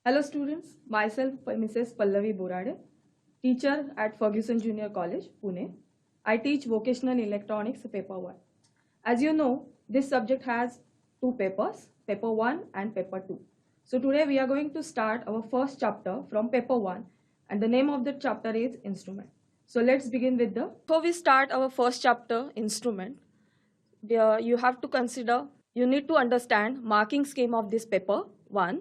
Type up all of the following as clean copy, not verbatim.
Hello students, myself Mrs. Pallavi Borade, teacher at Fergusson Junior College, Pune. I teach Vocational Electronics Paper 1. As you know, this subject has two papers, Paper 1 and Paper 2. So today we are going to start our first chapter from Paper 1 and the name of the chapter is Instrument. So let's begin with the... Before we start our first chapter, Instrument, you have to consider, you need to understand marking scheme of this paper 1.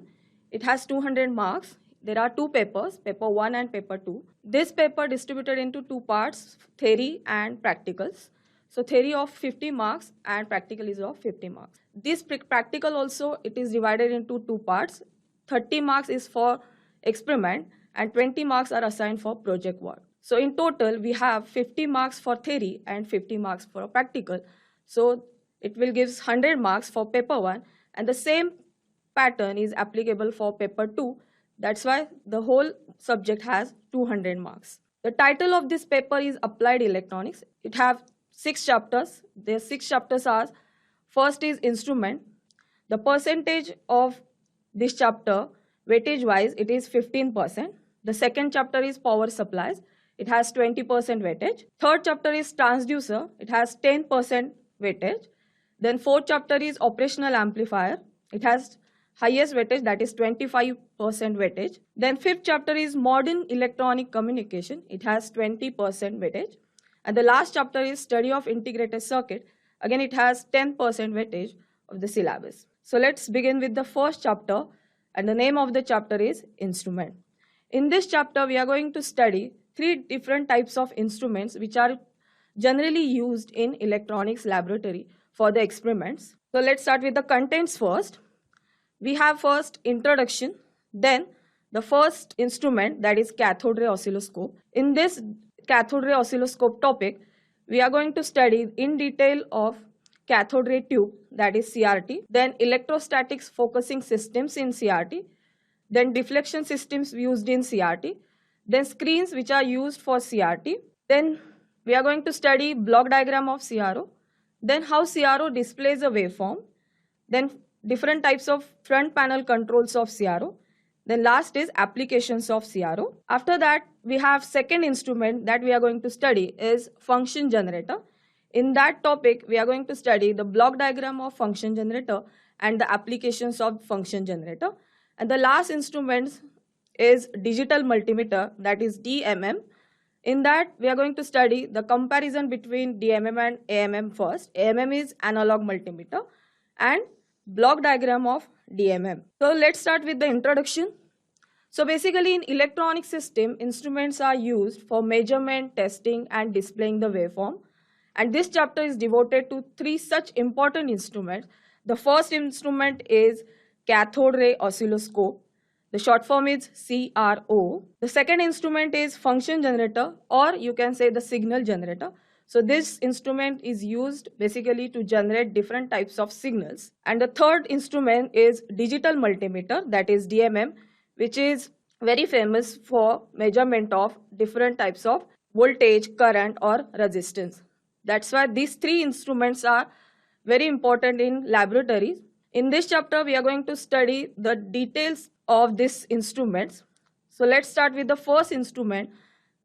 It has 200 marks. There are two papers, paper 1 and paper 2. This paper distributed into two parts, theory and practicals. So theory of 50 marks and practical is of 50 marks. This practical also, it is divided into two parts. 30 marks is for experiment and 20 marks are assigned for project work. So in total, we have 50 marks for theory and 50 marks for practical. So it will give 100 marks for paper 1 and the same pattern is applicable for paper 2. That's why the whole subject has 200 marks. The title of this paper is Applied Electronics. It have 6 chapters. The 6 chapters are, first is Instrument. The percentage of this chapter, weightage wise, it is 15%. The second chapter is Power Supplies. It has 20% weightage. Third chapter is Transducer. It has 10% weightage. Then fourth chapter is Operational Amplifier. It has highest weightage, that is 25% weightage. Then fifth chapter is Modern Electronic Communication. It has 20% weightage. And the last chapter is Study of Integrated Circuit. Again, it has 10% weightage of the syllabus. So let's begin with the first chapter, and the name of the chapter is Instrument. In this chapter, we are going to study 3 different types of instruments which are generally used in electronics laboratory for the experiments. So let's start with the contents first. We have first introduction, then the first instrument, that is cathode ray oscilloscope. In this cathode ray oscilloscope topic, we are going to study in detail of cathode ray tube, that is CRT, then electrostatics focusing systems in CRT, then deflection systems used in CRT, then screens which are used for CRT, then we are going to study block diagram of CRO, then how CRO displays a waveform, then different types of front panel controls of CRO. Then last is applications of CRO. After that, we have second instrument that we are going to study is function generator. In that topic, we are going to study the block diagram of function generator and the applications of function generator. And the last instrument is digital multimeter, that is DMM. In that, we are going to study the comparison between DMM and AMM first. AMM is analog multimeter and block diagram of DMM. So let's start with the introduction. So basically in electronic system, instruments are used for measurement, testing and displaying the waveform. And this chapter is devoted to 3 such important instruments. The first instrument is cathode ray oscilloscope. The short form is CRO. The second instrument is function generator, or you can say the signal generator. So this instrument is used basically to generate different types of signals. And the third instrument is digital multimeter, that is DMM, which is very famous for measurement of different types of voltage, current or resistance. That's why these 3 instruments are very important in laboratories. In this chapter, we are going to study the details of these instruments. So let's start with the first instrument,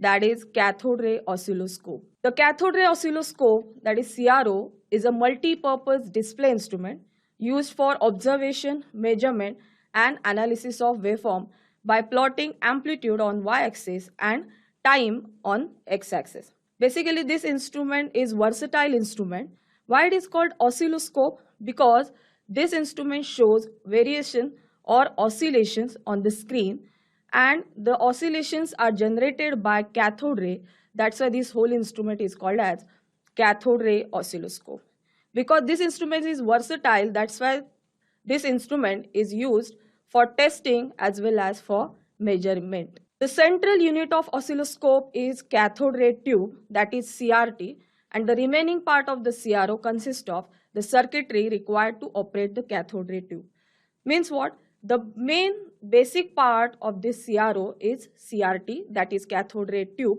that is cathode ray oscilloscope. The cathode ray oscilloscope, that is CRO, is a multi-purpose display instrument used for observation, measurement and analysis of waveform by plotting amplitude on y-axis and time on x-axis. Basically, this instrument is versatile instrument. Why it is called oscilloscope? Because this instrument shows variation or oscillations on the screen, and the oscillations are generated by cathode ray. That's why this whole instrument is called as cathode ray oscilloscope. Because this instrument is versatile, that's why this instrument is used for testing as well as for measurement. The central unit of oscilloscope is cathode ray tube, that is CRT, and the remaining part of the CRO consists of the circuitry required to operate the cathode ray tube. Means what? The main basic part of this CRO is CRT, that is cathode ray tube,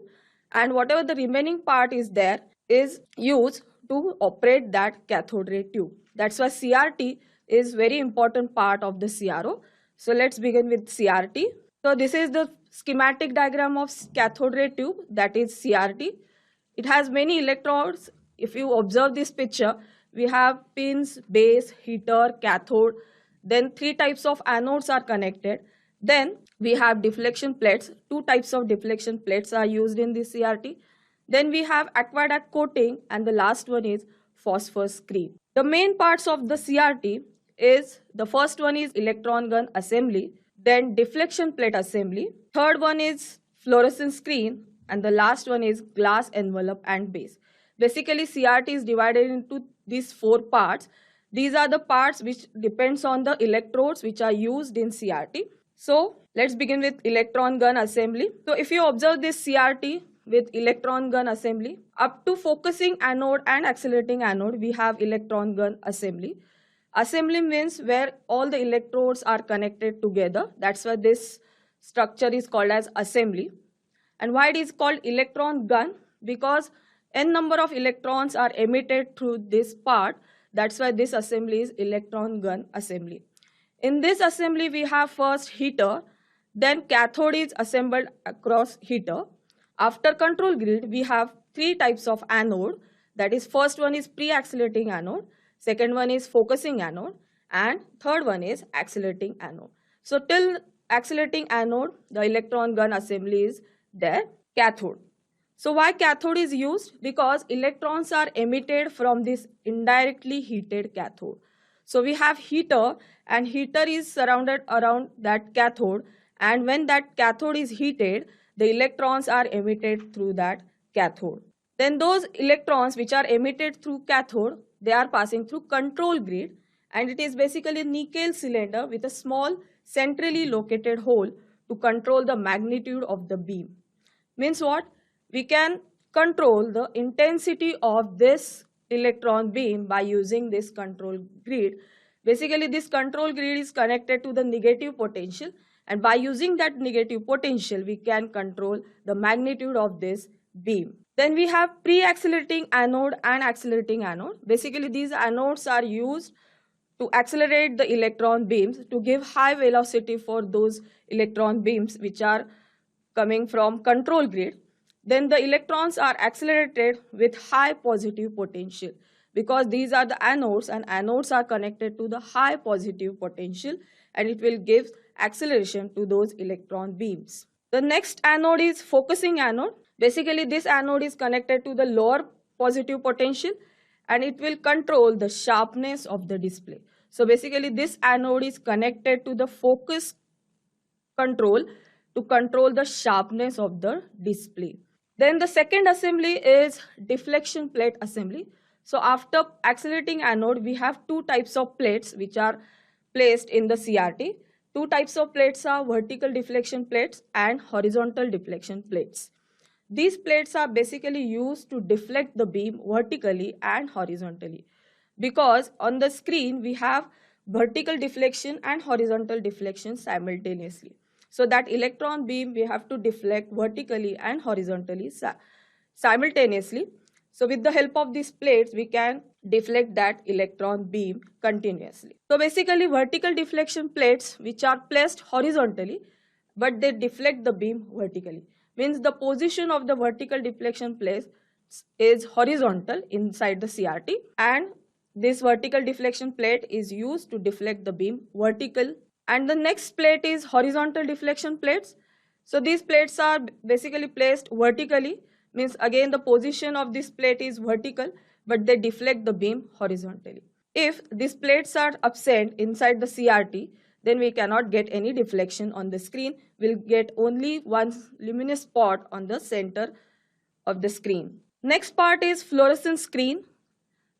and whatever the remaining part is there is used to operate that cathode ray tube. That's why CRT is very important part of the CRO. So let's begin with CRT. So this is the schematic diagram of cathode ray tube, that is CRT. It has many electrodes. If you observe this picture, we have pins, base, heater, cathode. Then three types of anodes are connected. Then we have deflection plates. Two types of deflection plates are used in this CRT. Then we have aqueduct coating, and the last one is phosphor screen. The main parts of the CRT is, the first one is electron gun assembly, then deflection plate assembly, third one is fluorescence screen, and the last one is glass envelope and base. Basically, CRT is divided into these four parts. These are the parts which depends on the electrodes which are used in CRT. So let's begin with electron gun assembly. So if you observe this CRT with electron gun assembly, up to focusing anode and accelerating anode, we have electron gun assembly. Assembly means where all the electrodes are connected together. That's why this structure is called as assembly. And why it is called electron gun? Because n number of electrons are emitted through this part. That's why this assembly is electron gun assembly. In this assembly, we have first heater, then cathode is assembled across heater. After control grid, we have three types of anode. That is, first one is pre-accelerating anode, second one is focusing anode, and third one is accelerating anode. So till accelerating anode, the electron gun assembly is there. Cathode. So why cathode is used? Because electrons are emitted from this indirectly heated cathode. So we have heater, and heater is surrounded around that cathode, and when that cathode is heated, the electrons are emitted through that cathode. Then those electrons which are emitted through cathode, they are passing through control grid, and it is basically a nickel cylinder with a small centrally located hole to control the magnitude of the beam. Means what? We can control the intensity of this electron beam by using this control grid. Basically, this control grid is connected to the negative potential, and by using that negative potential, we can control the magnitude of this beam. Then we have pre-accelerating anode and accelerating anode. Basically, these anodes are used to accelerate the electron beams to give high velocity for those electron beams which are coming from control grid. Then the electrons are accelerated with high positive potential, because these are the anodes, and anodes are connected to the high positive potential, and it will give acceleration to those electron beams. The next anode is focusing anode. Basically, this anode is connected to the lower positive potential, and it will control the sharpness of the display. So basically, this anode is connected to the focus control to control the sharpness of the display. Then the second assembly is deflection plate assembly. So after accelerating anode, we have two types of plates which are placed in the CRT. Two types of plates are vertical deflection plates and horizontal deflection plates. These plates are basically used to deflect the beam vertically and horizontally, because on the screen we have vertical deflection and horizontal deflection simultaneously. So that electron beam we have to deflect vertically and horizontally simultaneously. So with the help of these plates, we can deflect that electron beam continuously. So basically, vertical deflection plates which are placed horizontally, but they deflect the beam vertically. Means the position of the vertical deflection plate is horizontal inside the CRT, and this vertical deflection plate is used to deflect the beam vertical. And the next plate is horizontal deflection plates. So these plates are basically placed vertically, means again the position of this plate is vertical, but they deflect the beam horizontally. If these plates are absent inside the CRT, then we cannot get any deflection on the screen. We'll get only one luminous spot on the center of the screen. Next part is fluorescence screen.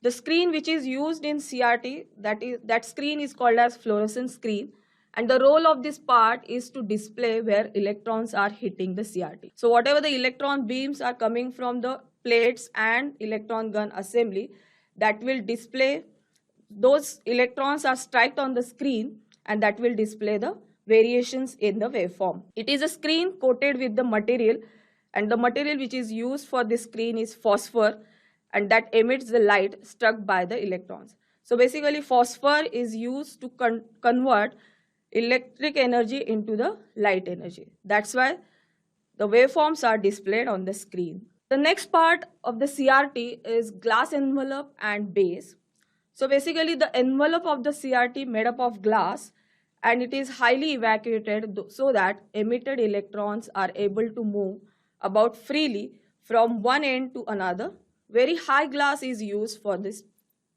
The screen which is used in CRT, that screen is called as fluorescence screen. And the role of this part is to display where electrons are hitting the CRT. So whatever the electron beams are coming from the plates and electron gun assembly, that will display, those electrons are struck on the screen, and that will display the variations in the waveform. It is a screen coated with the material, and the material which is used for this screen is phosphor, and that emits the light struck by the electrons. So basically, phosphor is used to convert electric energy into the light energy. That's why the waveforms are displayed on the screen. The next part of the CRT is glass envelope and base. So basically the envelope of the CRT made up of glass, and it is highly evacuated so that emitted electrons are able to move about freely from one end to another. Very high glass is used for this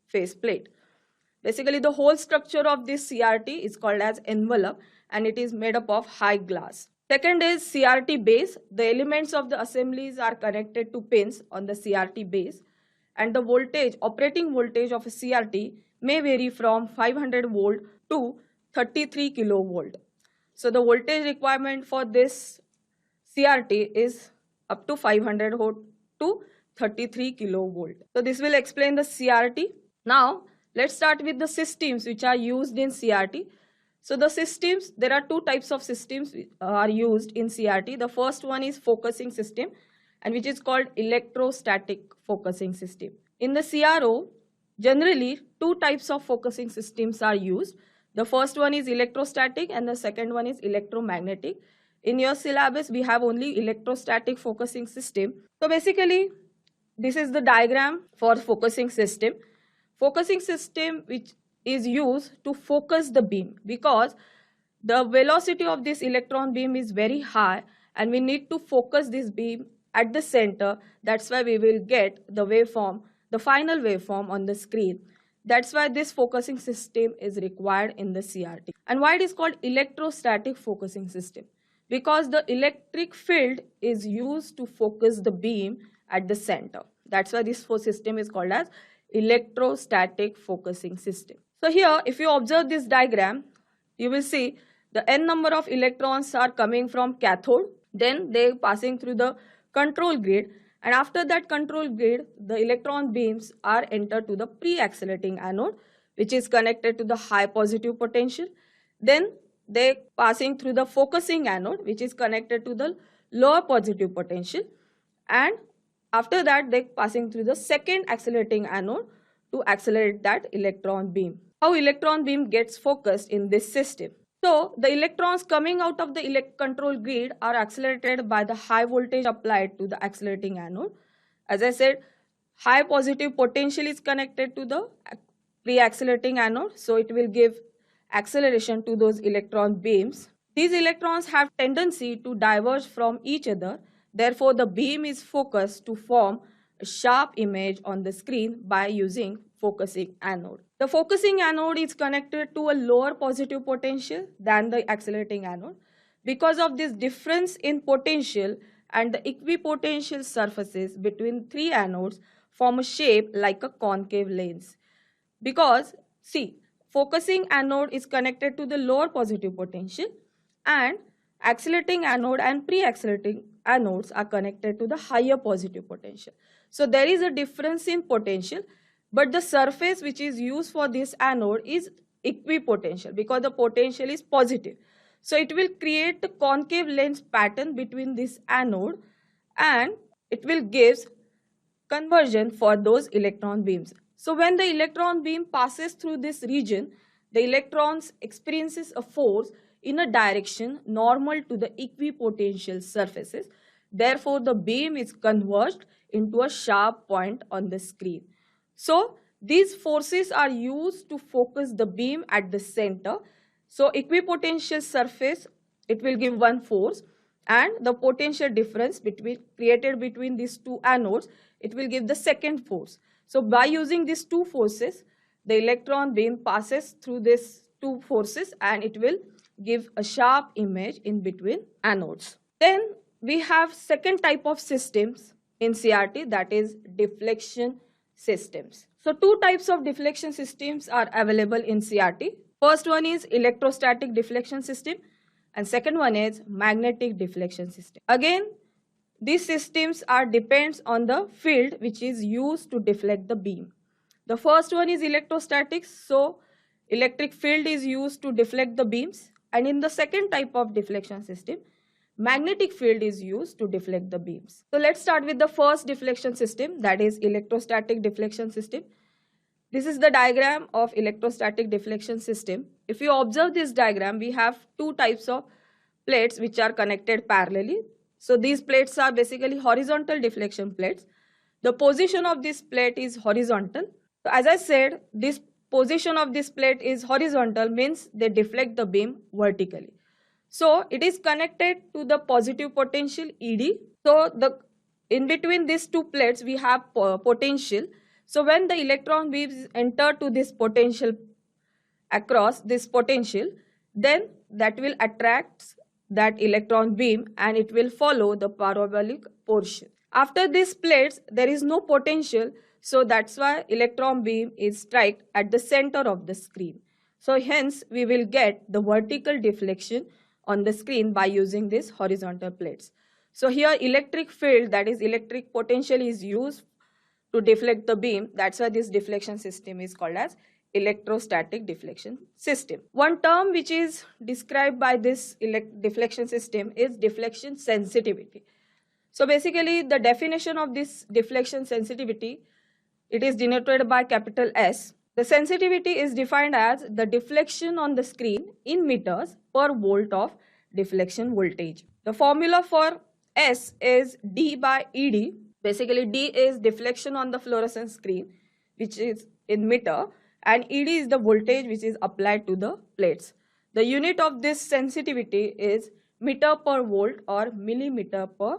faceplate. Basically the whole structure of this CRT is called as envelope, and it is made up of high glass. Second is CRT base. The elements of the assemblies are connected to pins on the CRT base, and the voltage, operating voltage of a CRT may vary from 500 volt to 33 kilovolt. So the voltage requirement for this CRT is up to 500 volt to 33 kilovolt. So this will explain the CRT. Now let's start with the systems which are used in CRT. So the systems, there are two types of systems are used in CRT. The first one is focusing system, and which is called electrostatic focusing system. In the CRO, generally two types of focusing systems are used. The first one is electrostatic and the second one is electromagnetic. In your syllabus, we have only electrostatic focusing system. So basically, this is the diagram for focusing system. Focusing system which is used to focus the beam, because the velocity of this electron beam is very high and we need to focus this beam at the center. That's why we will get the waveform, the final waveform on the screen. That's why this focusing system is required in the CRT. And why it is called electrostatic focusing system? Because the electric field is used to focus the beam at the center. That's why this system is called as electrostatic focusing system. So here, if you observe this diagram, you will see the n number of electrons are coming from cathode, then they passing through the control grid, and after that control grid, the electron beams are entered to the pre-accelerating anode, which is connected to the high positive potential. Then they passing through the focusing anode, which is connected to the lower positive potential, and after that they passing through the second accelerating anode to accelerate that electron beam. How electron beam gets focused in this system? So the electrons coming out of the control grid are accelerated by the high voltage applied to the accelerating anode. As I said, high positive potential is connected to the pre-accelerating anode, so it will give acceleration to those electron beams. These electrons have tendency to diverge from each other. Therefore, the beam is focused to form a sharp image on the screen by using focusing anode. The focusing anode is connected to a lower positive potential than the accelerating anode. Because of this difference in potential and the equipotential surfaces between three anodes form a shape like a concave lens. Because see, focusing anode is connected to the lower positive potential, and accelerating anode and pre-accelerating anodes are connected to the higher positive potential. So there is a difference in potential, but the surface which is used for this anode is equipotential because the potential is positive. So it will create a concave lens pattern between this anode, and it will give conversion for those electron beams. So when the electron beam passes through this region, the electrons experiences a force in a direction normal to the equipotential surfaces. Therefore, the beam is converged into a sharp point on the screen. So these forces are used to focus the beam at the center. So equipotential surface, it will give one force, and the potential difference created between these two anodes, it will give the second force. So by using these two forces, the electron beam passes through these two forces and it will give a sharp image in between anodes. Then we have second type of systems in CRT, that is deflection systems. So two types of deflection systems are available in CRT. First one is electrostatic deflection system and second one is magnetic deflection system. Again, these systems depends on the field which is used to deflect the beam. The first one is electrostatic, so electric field is used to deflect the beams, and in the second type of deflection system, magnetic field is used to deflect the beams. So let's start with the first deflection system, that is electrostatic deflection system. This is the diagram of electrostatic deflection system. If you observe this diagram, we have two types of plates which are connected parallelly. So these plates are basically horizontal deflection plates. The position of this plate is horizontal. So as I said, this position of this plate is horizontal means they deflect the beam vertically. So it is connected to the positive potential ED. So in between these two plates we have potential. So when the electron beams enter to this potential, across this potential, then that will attract that electron beam and it will follow the parabolic portion. After these plates there is no potential, so that's why electron beam is strike at the center of the screen. So hence we will get the vertical deflection on the screen by using these horizontal plates. So here electric field, that is electric potential, is used to deflect the beam. That's why this deflection system is called as electrostatic deflection system. One term which is described by this deflection system is deflection sensitivity. So basically the definition of this deflection sensitivity, it is denoted by capital S. The sensitivity is defined as the deflection on the screen in meters per volt of deflection voltage. The formula for S is D by ED. Basically D is deflection on the fluorescent screen, which is in meter, and ED is the voltage which is applied to the plates. The unit of this sensitivity is meter per volt or millimeter per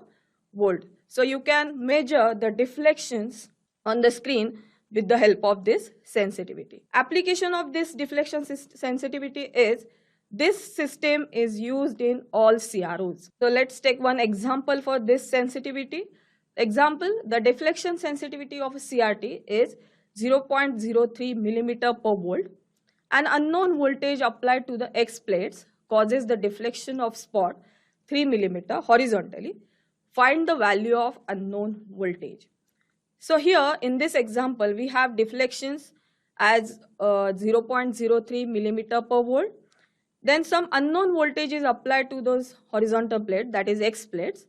volt. So you can measure the deflections on the screen with the help of this sensitivity. Application of this deflection sensitivity is, this system is used in all CROs. So let's take one example for this sensitivity. Example, the deflection sensitivity of a CRT is 0.03 millimeter per volt. An unknown voltage applied to the X plates causes the deflection of spot 3 millimeter horizontally. Find the value of unknown voltage. So here in this example we have deflections as 0.03 millimeter per volt. Then some unknown voltage is applied to those horizontal plates, that is X plates,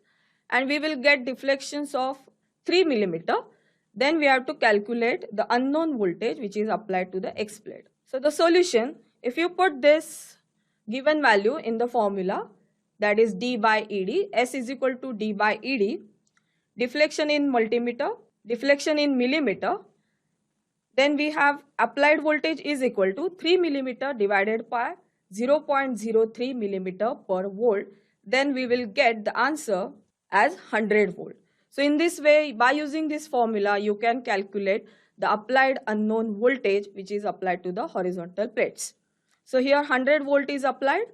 and we will get deflections of 3 millimeter. Then we have to calculate the unknown voltage which is applied to the X plate. So the solution, if you put this given value in the formula, that is D by ED, S is equal to D by ED, deflection in multimeter, deflection in millimeter, then we have applied voltage is equal to 3 millimeter divided by 0.03 millimeter per volt. Then we will get the answer as 100 volt. So in this way, by using this formula, you can calculate the applied unknown voltage which is applied to the horizontal plates. So here 100 volt is applied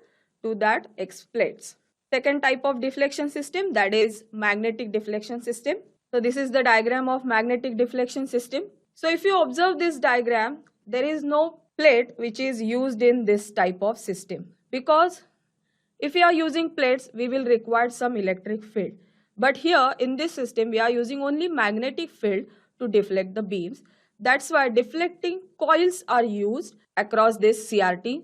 to that X plates. Second type of deflection system, that is magnetic deflection system. So this is the diagram of magnetic deflection system. So if you observe this diagram, there is no plate which is used in this type of system, because if we are using plates, we will require some electric field. But here in this system, we are using only magnetic field to deflect the beams. That's why deflecting coils are used across this CRT.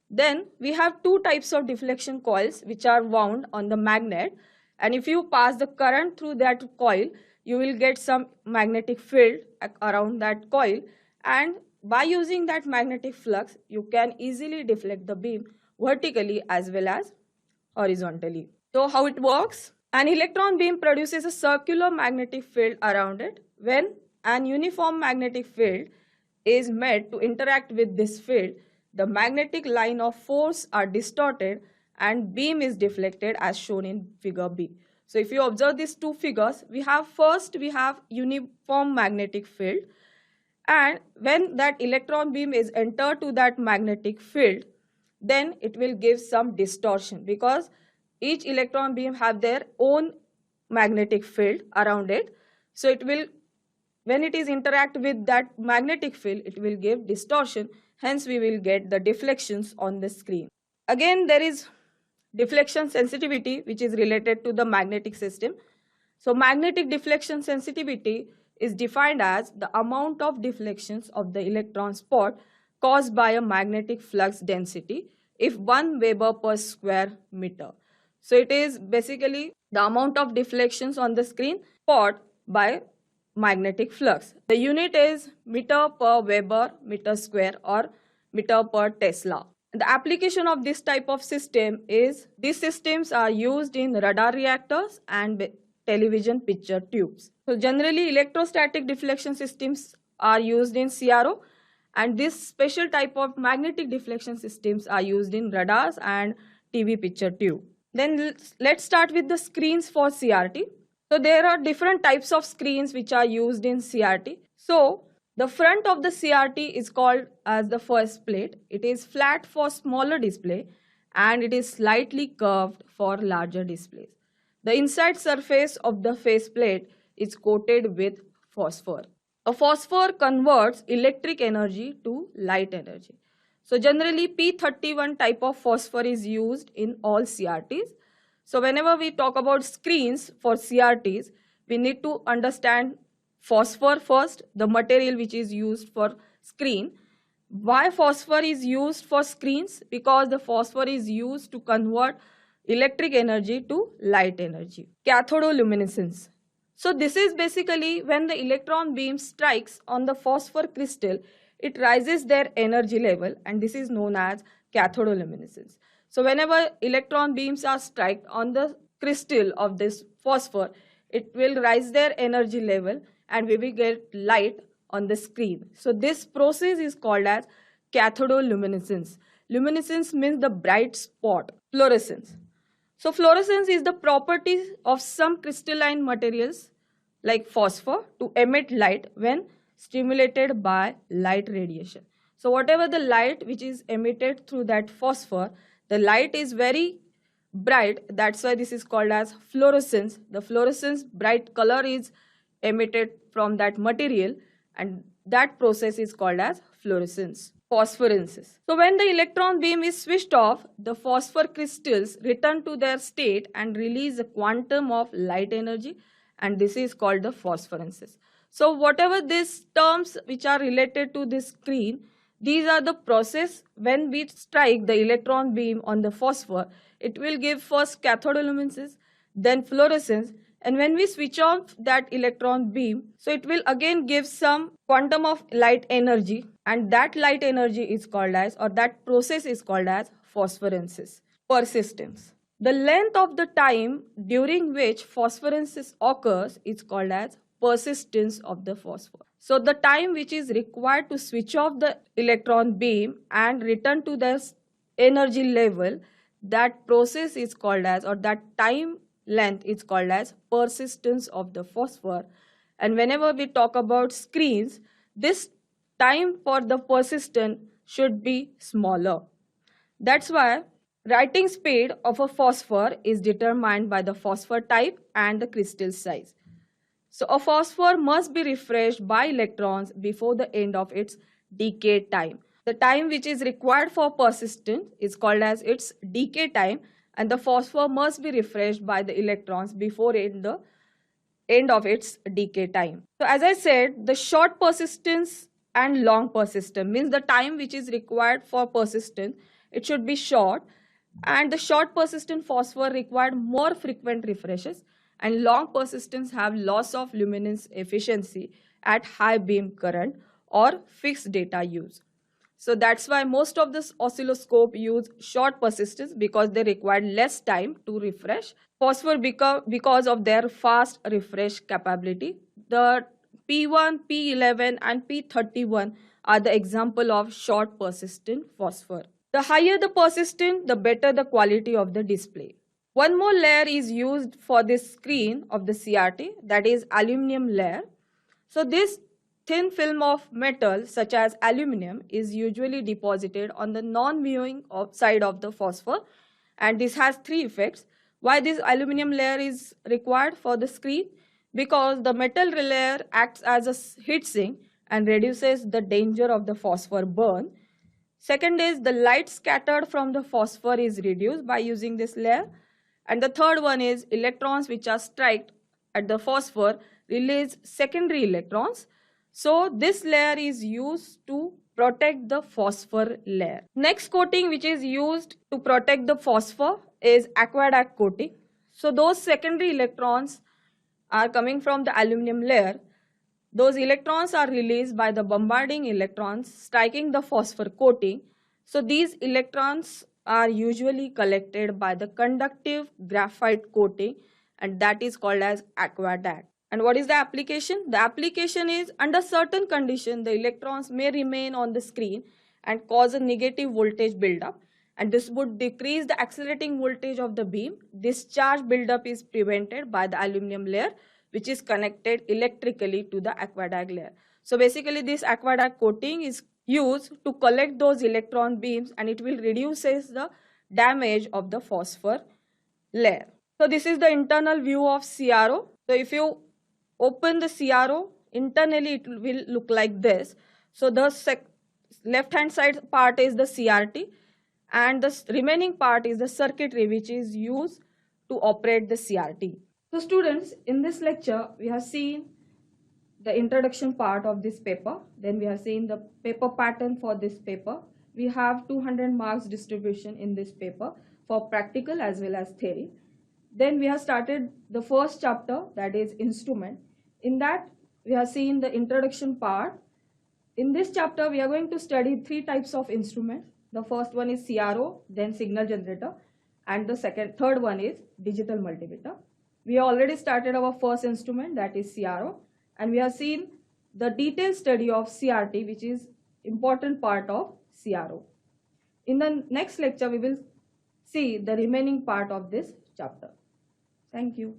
Then we have two types of deflection coils which are wound on the magnet, and if you pass the current through that coil, you will get some magnetic field around that coil, and by using that magnetic flux, you can easily deflect the beam vertically as well as horizontally. So how it works? An electron beam produces a circular magnetic field around it. When an uniform magnetic field is made to interact with this field, the magnetic line of force are distorted and beam is deflected as shown in figure B. So if you observe these two figures, we have uniform magnetic field, and when that electron beam is entered to that magnetic field, then it will give some distortion, because each electron beam have their own magnetic field around it. So it will, when it is interact with that magnetic field, it will give distortion. Hence we will get the deflections on the screen. Again, there is deflection sensitivity which is related to the magnetic system. So magnetic deflection sensitivity is defined as the amount of deflections of the electron spot caused by a magnetic flux density if 1 Weber per square meter. So it is basically the amount of deflections on the screen spot by magnetic flux. The unit is meter per Weber meter square or meter per Tesla. The application of this type of system is these systems are used in radar reactors and television picture tubes. So generally electrostatic deflection systems are used in CRO, and this special type of magnetic deflection systems are used in radars and TV picture tube. Then let's start with the screens for CRT. So there are different types of screens which are used in CRT. So the front of the CRT is called as the first plate. It is flat for smaller display and it is slightly curved for larger displays. The inside surface of the faceplate is coated with phosphor. A phosphor converts electric energy to light energy. So generally P31 type of phosphor is used in all CRTs. So whenever we talk about screens for CRTs, we need to understand phosphor first, the material which is used for screen. Why phosphor is used for screens? Because the phosphor is used to convert electric energy to light energy. Cathodoluminescence. So this is basically when the electron beam strikes on the phosphor crystal, it rises their energy level, and this is known as cathodoluminescence. So whenever electron beams are struck on the crystal of this phosphor, it will rise their energy level and we will get light on the screen. So this process is called as cathodoluminescence. Luminescence means the bright spot. Fluorescence. So fluorescence is the property of some crystalline materials like phosphor to emit light when stimulated by light radiation. So whatever the light which is emitted through that phosphor, the light is very bright. That's why this is called as fluorescence. The fluorescence bright color is emitted from that material, and that process is called as fluorescence. Phosphorescence. So when the electron beam is switched off, the phosphor crystals return to their state and release a quantum of light energy, and this is called the phosphorescence. So whatever these terms which are related to this screen, these are the process when we strike the electron beam on the phosphor. It will give first cathodoluminescence, then fluorescence, and when we switch off that electron beam, so it will again give some quantum of light energy, and that light energy is called as, or that process is called as phosphorescence. Persistence. The length of the time during which phosphorescence occurs is called as persistence of the phosphor. So the time which is required to switch off the electron beam and return to the energy level, that process is called as, or that time length is called as persistence of the phosphor. And whenever we talk about screens, this time for the persistence should be smaller. That's why writing speed of a phosphor is determined by the phosphor type and the crystal size. So a phosphor must be refreshed by electrons before the end of its decay time. The time which is required for persistence is called as its decay time, and the phosphor must be refreshed by the electrons before the end of its decay time. So as I said, the short persistence and long persistence means the time which is required for persistence, it should be short, and the short persistent phosphor required more frequent refreshes, and long persistence have loss of luminance efficiency at high beam current or fixed data use. So that's why most of this oscilloscope use short persistence, because they require less time to refresh. Phosphor because of their fast refresh capability. The P1, P11 and P31 are the example of short persistent phosphor. The higher the persistence, the better the quality of the display. One more layer is used for this screen of the CRT, that is aluminum layer. So this thin film of metal such as aluminum is usually deposited on the non-viewing side of the phosphor, and this has three effects. Why this aluminum layer is required for the screen? Because the metal layer acts as a heat sink and reduces the danger of the phosphor burn. Second is the light scattered from the phosphor is reduced by using this layer. And the third one is electrons which are struck at the phosphor release secondary electrons. So this layer is used to protect the phosphor layer. Next coating which is used to protect the phosphor is aqueduct coating. So those secondary electrons are coming from the aluminum layer. Those electrons are released by the bombarding electrons striking the phosphor coating. So these electrons are usually collected by the conductive graphite coating, and that is called as aquadag. And what is the application? The application is under certain condition the electrons may remain on the screen and cause a negative voltage buildup, and this would decrease the accelerating voltage of the beam. This charge buildup is prevented by the aluminum layer, which is connected electrically to the aquadag layer. So basically this aquadag coating is used to collect those electron beams, and it will reduces the damage of the phosphor layer. So this is the internal view of CRO. So if you open the CRO, internally it will look like this. So the left hand side part is the CRT, and the remaining part is the circuitry which is used to operate the CRT. So students, in this lecture we have seen the introduction part of this paper. Then we have seen the paper pattern for this paper. We have 200 marks distribution in this paper for practical as well as theory. Then we have started the first chapter, that is instrument. In that we have seen the introduction part. In this chapter we are going to study 3 types of instruments. The first one is CRO, then signal generator, and the third one is digital multimeter. We have already started our first instrument, that is CRO, and we have seen the detailed study of CRT, which is important part of CRO. In the next lecture we will see the remaining part of this chapter. Thank you.